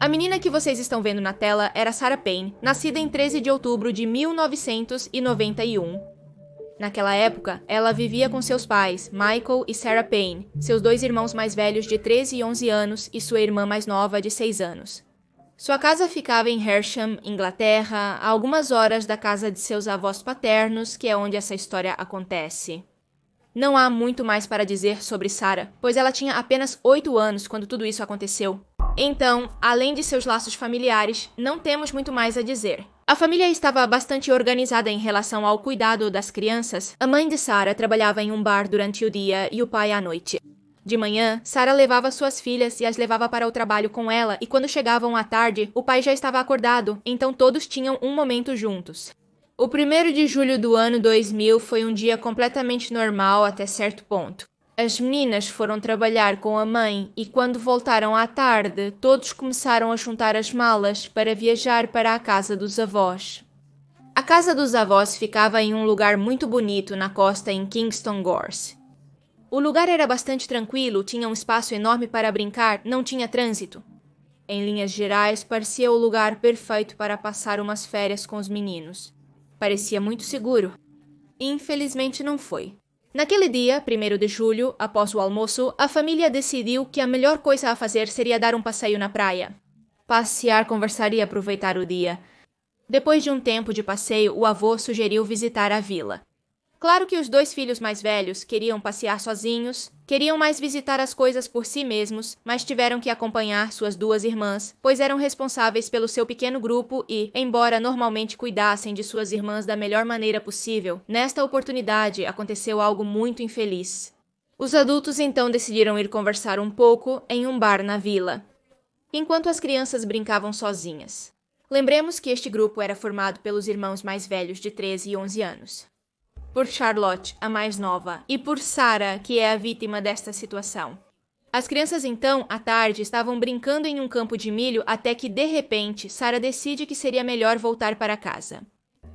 A menina que vocês estão vendo na tela era Sarah Payne, nascida em 13 de outubro de 1991. Naquela época, ela vivia com seus pais, Michael e Sarah Payne, seus dois irmãos mais velhos de 13 e 11 anos e sua irmã mais nova de 6 anos. Sua casa ficava em Hersham, Inglaterra, a algumas horas da casa de seus avós paternos, que é onde essa história acontece. Não há muito mais para dizer sobre Sarah, pois ela tinha apenas 8 anos quando tudo isso aconteceu. Então, além de seus laços familiares, não temos muito mais a dizer. A família estava bastante organizada em relação ao cuidado das crianças. A mãe de Sarah trabalhava em um bar durante o dia e o pai à noite. De manhã, Sarah levava suas filhas e as levava para o trabalho com ela, e quando chegavam à tarde, o pai já estava acordado, então todos tinham um momento juntos. O 1º de julho do ano 2000 foi um dia completamente normal até certo ponto. As meninas foram trabalhar com a mãe e quando voltaram à tarde, todos começaram a juntar as malas para viajar para a casa dos avós. A casa dos avós ficava em um lugar muito bonito na costa em Kingston Gorse. O lugar era bastante tranquilo, tinha um espaço enorme para brincar, não tinha trânsito. Em linhas gerais, parecia o lugar perfeito para passar umas férias com os meninos. Parecia muito seguro. Infelizmente não foi. Naquele dia, 1º de julho, após o almoço, a família decidiu que a melhor coisa a fazer seria dar um passeio na praia. Passear, conversar e aproveitar o dia. Depois de um tempo de passeio, o avô sugeriu visitar a vila. Claro que os 2 filhos mais velhos queriam passear sozinhos, queriam mais visitar as coisas por si mesmos, mas tiveram que acompanhar suas 2 irmãs, pois eram responsáveis pelo seu pequeno grupo e, embora normalmente cuidassem de suas irmãs da melhor maneira possível, nesta oportunidade aconteceu algo muito infeliz. Os adultos então decidiram ir conversar um pouco em um bar na vila, enquanto as crianças brincavam sozinhas. Lembremos que este grupo era formado pelos irmãos mais velhos de 13 e 11 anos. Por Charlotte, a mais nova, e por Sarah, que é a vítima desta situação. As crianças então, à tarde, estavam brincando em um campo de milho até que, de repente, Sarah decide que seria melhor voltar para casa.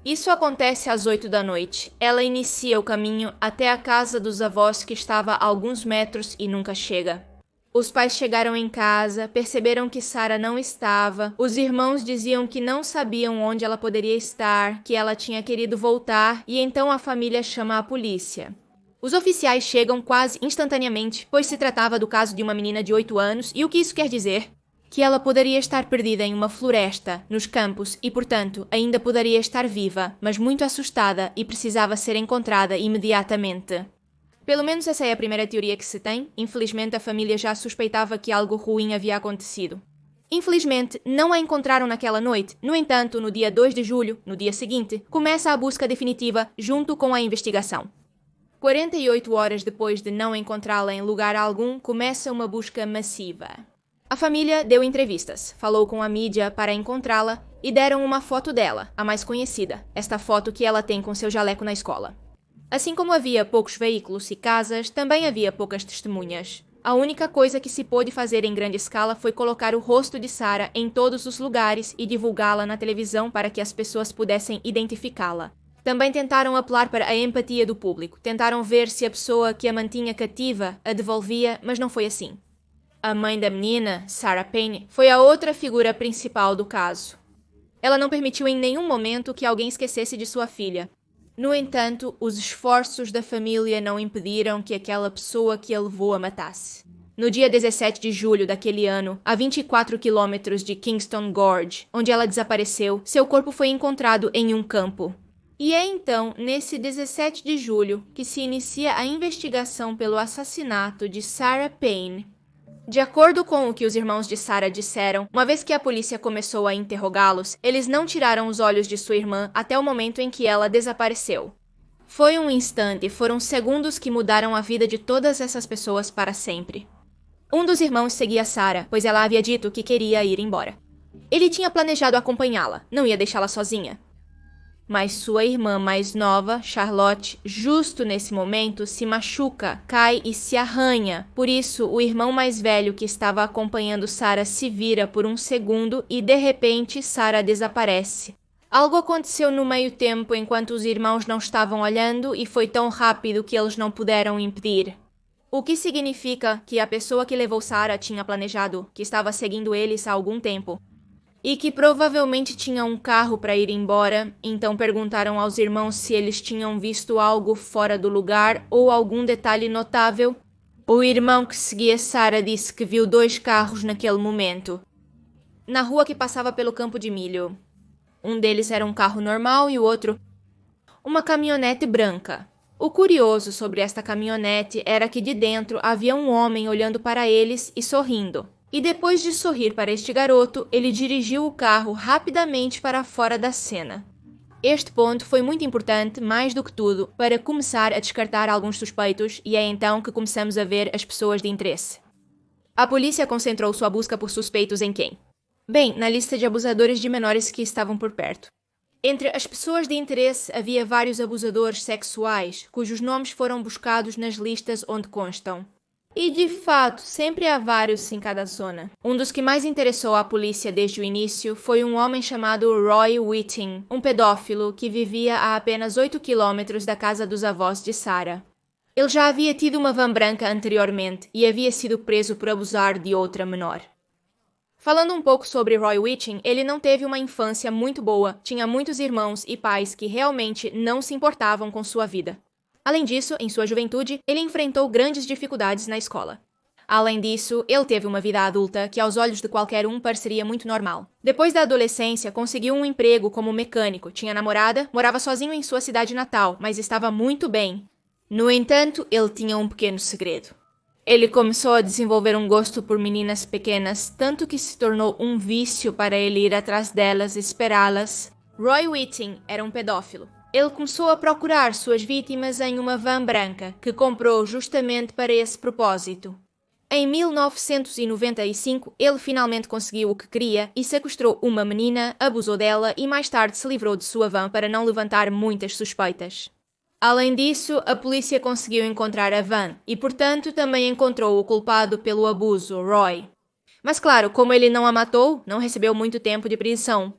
Isso acontece às 8 da noite. Ela inicia o caminho até a casa dos avós que estava a alguns metros e nunca chega. Os pais chegaram em casa, perceberam que Sarah não estava, os irmãos diziam que não sabiam onde ela poderia estar, que ela tinha querido voltar, e então a família chama a polícia. Os oficiais chegam quase instantaneamente, pois se tratava do caso de uma menina de 8 anos, e o que isso quer dizer? Que ela poderia estar perdida em uma floresta, nos campos, e portanto ainda poderia estar viva, mas muito assustada e precisava ser encontrada imediatamente. Pelo menos essa é a primeira teoria que se tem. Infelizmente, a família já suspeitava que algo ruim havia acontecido. Infelizmente, não a encontraram naquela noite. No entanto, no dia 2 de julho, no dia seguinte, começa a busca definitiva junto com a investigação. 48 horas depois de não encontrá-la em lugar algum, começa uma busca massiva. A família deu entrevistas, falou com a mídia para encontrá-la e deram uma foto dela, a mais conhecida, esta foto que ela tem com seu jaleco na escola. Assim como havia poucos veículos e casas, também havia poucas testemunhas. A única coisa que se pôde fazer em grande escala foi colocar o rosto de Sarah em todos os lugares e divulgá-la na televisão para que as pessoas pudessem identificá-la. Também tentaram apelar para a empatia do público, tentaram ver se a pessoa que a mantinha cativa a devolvia, mas não foi assim. A mãe da menina, Sarah Payne, foi a outra figura principal do caso. Ela não permitiu em nenhum momento que alguém esquecesse de sua filha. No entanto, os esforços da família não impediram que aquela pessoa que a levou a matasse. No dia 17 de julho daquele ano, a 24 quilômetros de Kingston Gorge, onde ela desapareceu, seu corpo foi encontrado em um campo. E é então, nesse 17 de julho, que se inicia a investigação pelo assassinato de Sarah Payne. De acordo com o que os irmãos de Sarah disseram, uma vez que a polícia começou a interrogá-los, eles não tiraram os olhos de sua irmã até o momento em que ela desapareceu. Foi um instante, foram segundos que mudaram a vida de todas essas pessoas para sempre. Um dos irmãos seguia Sarah, pois ela havia dito que queria ir embora. Ele tinha planejado acompanhá-la, não ia deixá-la sozinha. Mas sua irmã mais nova, Charlotte, justo nesse momento, se machuca, cai e se arranha. Por isso, o irmão mais velho que estava acompanhando Sarah se vira por um segundo e, de repente, Sarah desaparece. Algo aconteceu no meio tempo enquanto os irmãos não estavam olhando e foi tão rápido que eles não puderam impedir. o que significa que a pessoa que levou Sarah tinha planejado que estava seguindo eles há algum tempo e que provavelmente tinha um carro para ir embora, então perguntaram aos irmãos se eles tinham visto algo fora do lugar ou algum detalhe notável. O irmão que seguia Sarah disse que viu 2 carros naquele momento, na rua que passava pelo campo de milho. Um deles era um carro normal e o outro, uma caminhonete branca. O curioso sobre esta caminhonete era que de dentro havia um homem olhando para eles e sorrindo. E depois de sorrir para este garoto, ele dirigiu o carro rapidamente para fora da cena. Este ponto foi muito importante, mais do que tudo, para começar a descartar alguns suspeitos, e é então que começamos a ver as pessoas de interesse. A polícia concentrou sua busca por suspeitos em quem? Bem, na lista de abusadores de menores que estavam por perto. Entre as pessoas de interesse havia vários abusadores sexuais, cujos nomes foram buscados nas listas onde constam. E, de fato, sempre há vários em cada zona. Um dos que mais interessou a polícia desde o início foi um homem chamado Roy Whiting, um pedófilo que vivia a apenas 8 quilômetros da casa dos avós de Sarah. Ele já havia tido uma van branca anteriormente e havia sido preso por abusar de outra menor. Falando um pouco sobre Roy Whiting, ele não teve uma infância muito boa, tinha muitos irmãos e pais que realmente não se importavam com sua vida. Além disso, em sua juventude, ele enfrentou grandes dificuldades na escola. Além disso, ele teve uma vida adulta que aos olhos de qualquer um pareceria muito normal. Depois da adolescência, conseguiu um emprego como mecânico, tinha namorada, morava sozinho em sua cidade natal, mas estava muito bem. No entanto, ele tinha um pequeno segredo. Ele começou a desenvolver um gosto por meninas pequenas, tanto que se tornou um vício para ele ir atrás delas e esperá-las. Roy Whiting era um pedófilo. Ele começou a procurar suas vítimas em uma van branca, que comprou justamente para esse propósito. Em 1995, ele finalmente conseguiu o que queria e sequestrou uma menina, abusou dela e mais tarde se livrou de sua van para não levantar muitas suspeitas. Além disso, a polícia conseguiu encontrar a van e, portanto, também encontrou o culpado pelo abuso, Roy. Mas claro, como ele não a matou, não recebeu muito tempo de prisão.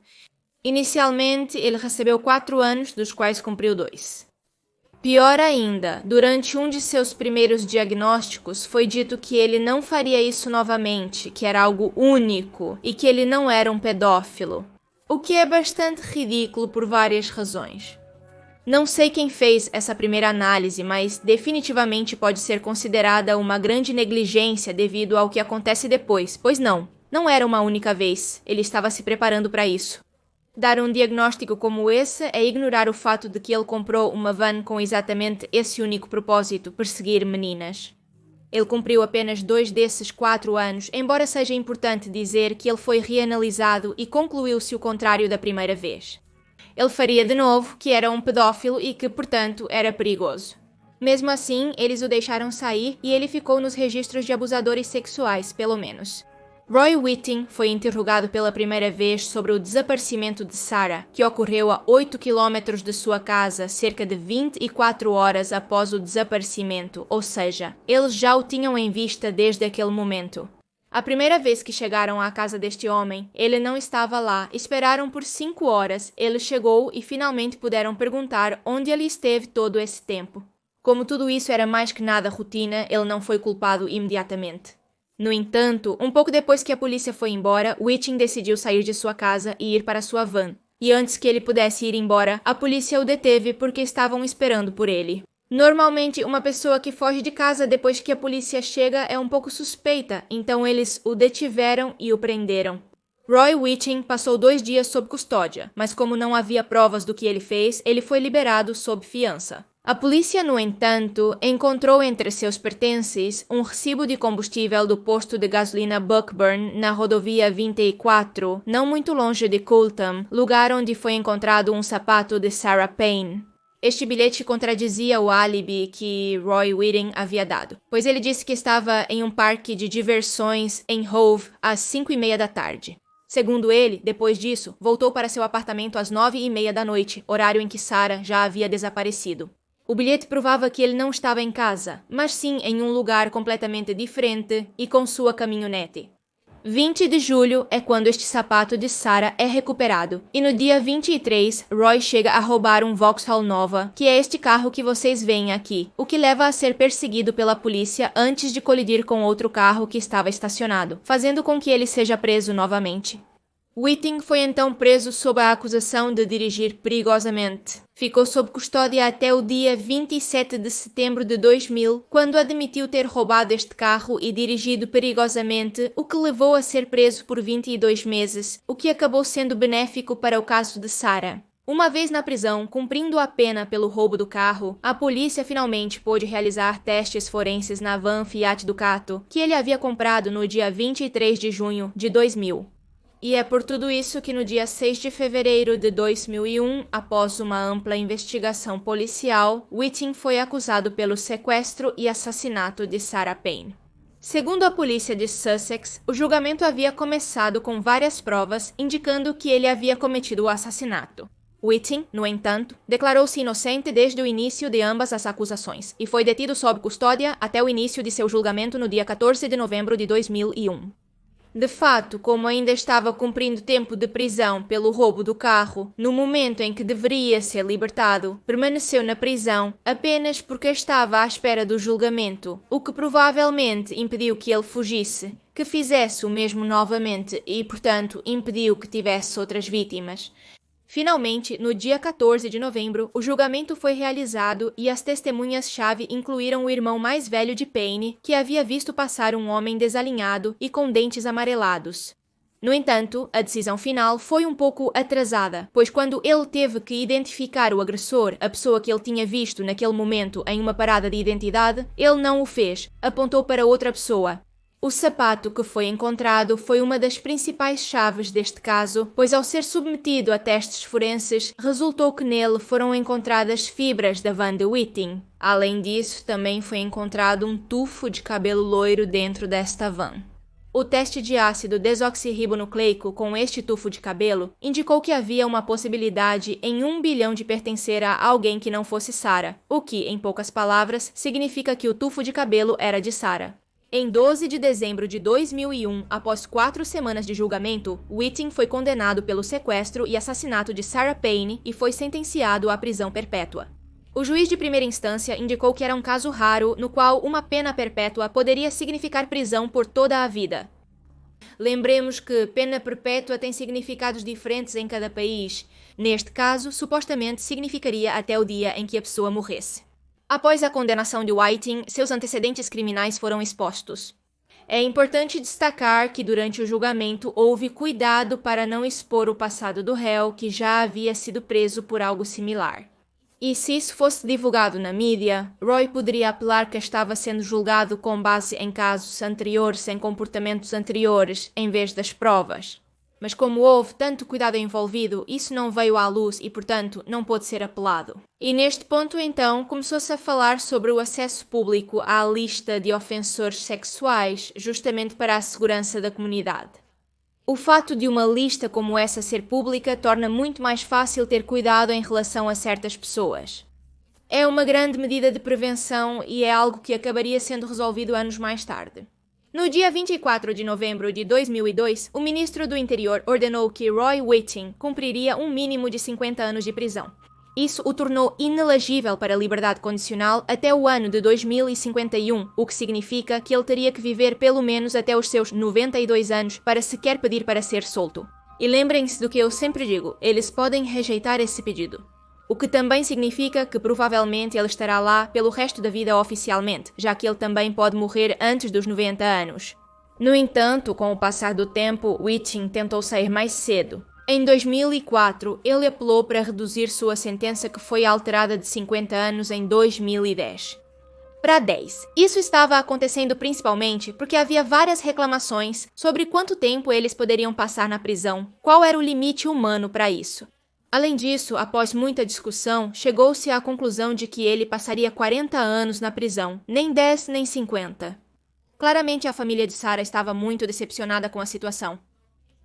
Inicialmente, ele recebeu 4 anos, dos quais cumpriu 2. Pior ainda, durante um de seus primeiros diagnósticos, foi dito que ele não faria isso novamente, que era algo único e que ele não era um pedófilo. O que é bastante ridículo por várias razões. Não sei quem fez essa primeira análise, mas definitivamente pode ser considerada uma grande negligência devido ao que acontece depois, pois não era uma única vez, ele estava se preparando para isso. Dar um diagnóstico como esse é ignorar o fato de que ele comprou uma van com exatamente esse único propósito, perseguir meninas. Ele cumpriu apenas 2 desses 4 anos, embora seja importante dizer que ele foi reanalisado e concluiu-se o contrário da primeira vez. Ele faria de novo que era um pedófilo e que, portanto, era perigoso. Mesmo assim, eles o deixaram sair e ele ficou nos registros de abusadores sexuais, pelo menos. Roy Whiting foi interrogado pela primeira vez sobre o desaparecimento de Sarah, que ocorreu a 8 quilômetros de sua casa, cerca de 24 horas após o desaparecimento, ou seja, eles já o tinham em vista desde aquele momento. A primeira vez que chegaram à casa deste homem, ele não estava lá, esperaram por 5 horas, ele chegou e finalmente puderam perguntar onde ele esteve todo esse tempo. Como tudo isso era mais que nada rotina, ele não foi culpado imediatamente. No entanto, um pouco depois que a polícia foi embora, Whiting decidiu sair de sua casa e ir para sua van. E antes que ele pudesse ir embora, a polícia o deteve porque estavam esperando por ele. Normalmente, uma pessoa que foge de casa depois que a polícia chega é um pouco suspeita, então eles o detiveram e o prenderam. Roy Whiting passou 2 dias sob custódia, mas como não havia provas do que ele fez, ele foi liberado sob fiança. A polícia, no entanto, encontrou entre seus pertences um recibo de combustível do posto de gasolina Buckburn na rodovia 24, não muito longe de Coultham, lugar onde foi encontrado um sapato de Sarah Payne. Este bilhete contradizia o álibi que Roy Whiting havia dado, pois ele disse que estava em um parque de diversões em Hove às 5:30 da tarde. Segundo ele, depois disso, voltou para seu apartamento às 9:30 da noite, horário em que Sarah já havia desaparecido. O bilhete provava que ele não estava em casa, mas sim em um lugar completamente diferente e com sua caminhonete. 20 de julho é quando este sapato de Sarah é recuperado, e no dia 23, Roy chega a roubar um Vauxhall Nova, que é este carro que vocês veem aqui, o que leva a ser perseguido pela polícia antes de colidir com outro carro que estava estacionado, fazendo com que ele seja preso novamente. Whiting foi então preso sob a acusação de dirigir perigosamente. Ficou sob custódia até o dia 27 de setembro de 2000, quando admitiu ter roubado este carro e dirigido perigosamente, o que levou a ser preso por 22 meses, o que acabou sendo benéfico para o caso de Sarah. Uma vez na prisão, cumprindo a pena pelo roubo do carro, a polícia finalmente pôde realizar testes forenses na van Fiat Ducato, que ele havia comprado no dia 23 de junho de 2000. E é por tudo isso que no dia 6 de fevereiro de 2001, após uma ampla investigação policial, Whiting foi acusado pelo sequestro e assassinato de Sarah Payne. Segundo a polícia de Sussex, o julgamento havia começado com várias provas indicando que ele havia cometido o assassinato. Whiting, no entanto, declarou-se inocente desde o início de ambas as acusações e foi detido sob custódia até o início de seu julgamento no dia 14 de novembro de 2001. De fato, como ainda estava cumprindo tempo de prisão pelo roubo do carro, no momento em que deveria ser libertado, permaneceu na prisão apenas porque estava à espera do julgamento, o que provavelmente impediu que ele fugisse, que fizesse o mesmo novamente e, portanto, impediu que tivesse outras vítimas. Finalmente, no dia 14 de novembro, o julgamento foi realizado e as testemunhas-chave incluíram o irmão mais velho de Payne, que havia visto passar um homem desalinhado e com dentes amarelados. No entanto, a decisão final foi um pouco atrasada, pois quando ele teve que identificar o agressor, a pessoa que ele tinha visto naquele momento em uma parada de identidade, ele não o fez, apontou para outra pessoa. O sapato que foi encontrado foi uma das principais chaves deste caso, pois ao ser submetido a testes forenses, resultou que nele foram encontradas fibras da van de Whiting. Além disso, também foi encontrado um tufo de cabelo loiro dentro desta van. O teste de ácido desoxirribonucleico com este tufo de cabelo indicou que havia uma possibilidade em 1 bilhão de pertencer a alguém que não fosse Sarah, o que, em poucas palavras, significa que o tufo de cabelo era de Sarah. Em 12 de dezembro de 2001, após 4 semanas de julgamento, Whiting foi condenado pelo sequestro e assassinato de Sarah Payne e foi sentenciado à prisão perpétua. O juiz de primeira instância indicou que era um caso raro no qual uma pena perpétua poderia significar prisão por toda a vida. Lembremos que pena perpétua tem significados diferentes em cada país. Neste caso, supostamente significaria até o dia em que a pessoa morresse. Após a condenação de Whiting, seus antecedentes criminais foram expostos. É importante destacar que durante o julgamento houve cuidado para não expor o passado do réu, que já havia sido preso por algo similar. E se isso fosse divulgado na mídia, Roy poderia apelar que estava sendo julgado com base em casos anteriores em comportamentos anteriores, em vez das provas. Mas como houve tanto cuidado envolvido, isso não veio à luz e, portanto, não pôde ser apelado. E neste ponto, então, começou-se a falar sobre o acesso público à lista de ofensores sexuais, justamente para a segurança da comunidade. O fato de uma lista como essa ser pública torna muito mais fácil ter cuidado em relação a certas pessoas. É uma grande medida de prevenção e é algo que acabaria sendo resolvido anos mais tarde. No dia 24 de novembro de 2002, o ministro do Interior ordenou que Roy Whiting cumpriria um mínimo de 50 anos de prisão. Isso o tornou inelegível para a liberdade condicional até o ano de 2051, o que significa que ele teria que viver pelo menos até os seus 92 anos para sequer pedir para ser solto. E lembrem-se do que eu sempre digo, eles podem rejeitar esse pedido. O que também significa que provavelmente ele estará lá pelo resto da vida oficialmente, já que ele também pode morrer antes dos 90 anos. No entanto, com o passar do tempo, Whiting tentou sair mais cedo. Em 2004, ele apelou para reduzir sua sentença, que foi alterada de 50 anos em 2010. Para 10. Isso estava acontecendo principalmente porque havia várias reclamações sobre quanto tempo eles poderiam passar na prisão, qual era o limite humano para isso. Além disso, após muita discussão, chegou-se à conclusão de que ele passaria 40 anos na prisão, nem 10 nem 50. Claramente a família de Sarah estava muito decepcionada com a situação.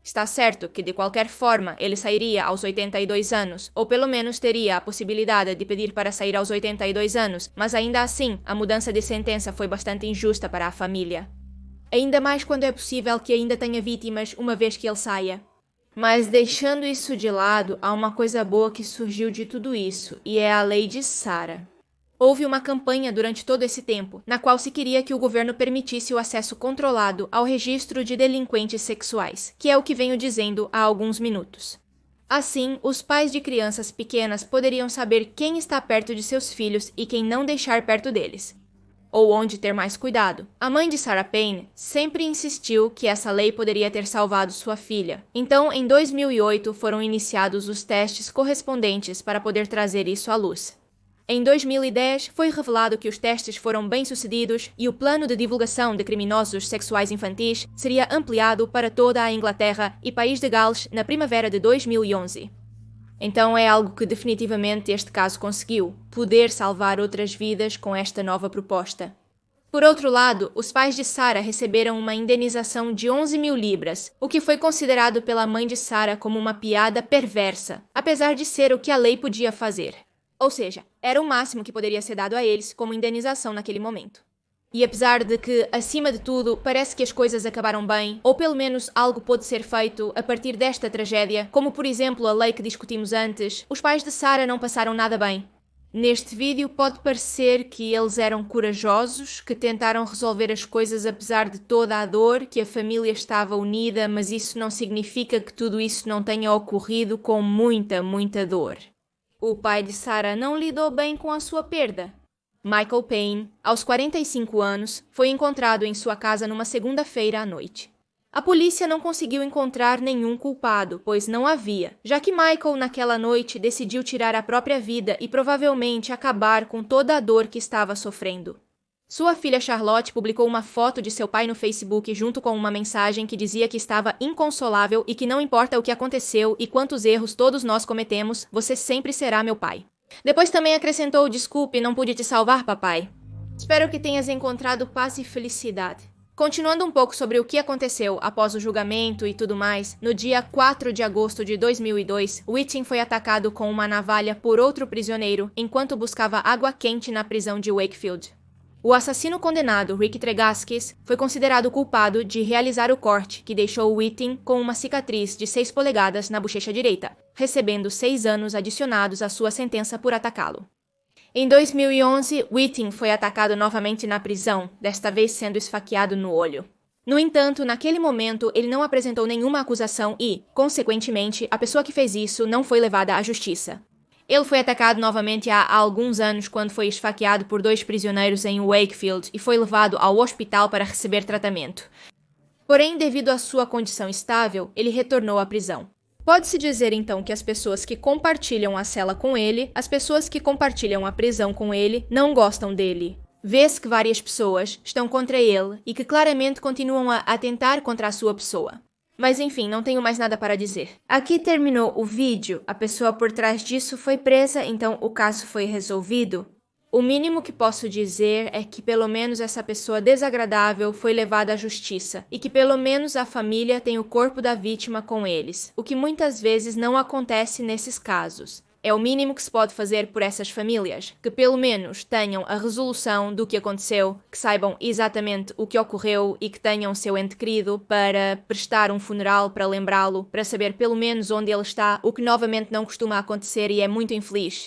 Está certo que, de qualquer forma, ele sairia aos 82 anos, ou pelo menos teria a possibilidade de pedir para sair aos 82 anos, mas ainda assim, a mudança de sentença foi bastante injusta para a família. Ainda mais quando é possível que ainda tenha vítimas uma vez que ele saia. Mas deixando isso de lado, há uma coisa boa que surgiu de tudo isso, e é a Lei de Sara. Houve uma campanha durante todo esse tempo, na qual se queria que o governo permitisse o acesso controlado ao registro de delinquentes sexuais, que é o que venho dizendo há alguns minutos. Assim, os pais de crianças pequenas poderiam saber quem está perto de seus filhos e quem não deixar perto deles. Ou onde ter mais cuidado. A mãe de Sarah Payne sempre insistiu que essa lei poderia ter salvado sua filha. Então, em 2008, foram iniciados os testes correspondentes para poder trazer isso à luz. Em 2010, foi revelado que os testes foram bem-sucedidos e o plano de divulgação de criminosos sexuais infantis seria ampliado para toda a Inglaterra e País de Gales na primavera de 2011. Então é algo que definitivamente este caso conseguiu, poder salvar outras vidas com esta nova proposta. Por outro lado, os pais de Sarah receberam uma indenização de 11.000 libras, o que foi considerado pela mãe de Sarah como uma piada perversa, apesar de ser o que a lei podia fazer. Ou seja, era o máximo que poderia ser dado a eles como indenização naquele momento. E apesar de que, acima de tudo, parece que as coisas acabaram bem, ou pelo menos algo pôde ser feito a partir desta tragédia, como por exemplo a lei que discutimos antes, os pais de Sarah não passaram nada bem. Neste vídeo pode parecer que eles eram corajosos, que tentaram resolver as coisas apesar de toda a dor, que a família estava unida, mas isso não significa que tudo isso não tenha ocorrido com muita dor. O pai de Sarah não lidou bem com a sua perda. Michael Payne, aos 45 anos, foi encontrado em sua casa numa segunda-feira à noite. A polícia não conseguiu encontrar nenhum culpado, pois não havia, já que Michael, naquela noite, decidiu tirar a própria vida e provavelmente acabar com toda a dor que estava sofrendo. Sua filha Charlotte publicou uma foto de seu pai no Facebook junto com uma mensagem que dizia que estava inconsolável e que não importa o que aconteceu e quantos erros todos nós cometemos, você sempre será meu pai. Depois também acrescentou: desculpe, não pude te salvar, papai. Espero que tenhas encontrado paz e felicidade. Continuando um pouco sobre o que aconteceu após o julgamento e tudo mais, no dia 4 de agosto de 2002, Whiting foi atacado com uma navalha por outro prisioneiro enquanto buscava água quente na prisão de Wakefield. O assassino condenado, Rick Tregaskis, foi considerado culpado de realizar o corte que deixou Whiting com uma cicatriz de 6 polegadas na bochecha direita, recebendo 6 anos adicionados à sua sentença por atacá-lo. Em 2011, Whiting foi atacado novamente na prisão, desta vez sendo esfaqueado no olho. No entanto, naquele momento, ele não apresentou nenhuma acusação e, consequentemente, a pessoa que fez isso não foi levada à justiça. Ele foi atacado novamente há alguns anos quando foi esfaqueado por 2 prisioneiros em Wakefield e foi levado ao hospital para receber tratamento. Porém, devido à sua condição estável, ele retornou à prisão. Pode-se dizer então que as pessoas que compartilham a cela com ele, as pessoas que compartilham a prisão com ele, não gostam dele. Vê-se que várias pessoas estão contra ele e que claramente continuam a atentar contra a sua pessoa. Mas enfim, não tenho mais nada para dizer. Aqui terminou o vídeo, a pessoa por trás disso foi presa, então o caso foi resolvido. O mínimo que posso dizer é que pelo menos essa pessoa desagradável foi levada à justiça e que pelo menos a família tem o corpo da vítima com eles, o que muitas vezes não acontece nesses casos. É o mínimo que se pode fazer por essas famílias, que pelo menos tenham a resolução do que aconteceu, que saibam exatamente o que ocorreu e que tenham seu ente querido para prestar um funeral para lembrá-lo, para saber pelo menos onde ele está, o que novamente não costuma acontecer e é muito infeliz.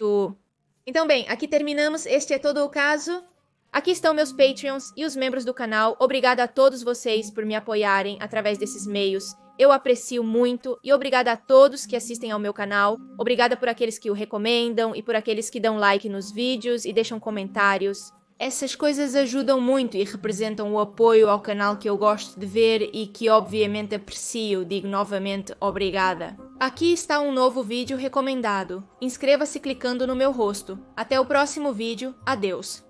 Então bem, aqui terminamos, este é todo o caso. Aqui estão meus Patreons e os membros do canal. Obrigada a todos vocês por me apoiarem através desses meios. Eu aprecio muito e obrigada a todos que assistem ao meu canal. Obrigada por aqueles que o recomendam e por aqueles que dão like nos vídeos e deixam comentários. Essas coisas ajudam muito e representam o apoio ao canal que eu gosto de ver e que obviamente aprecio. Digo novamente, obrigada. Aqui está um novo vídeo recomendado. Inscreva-se clicando no meu rosto. Até o próximo vídeo. Adeus.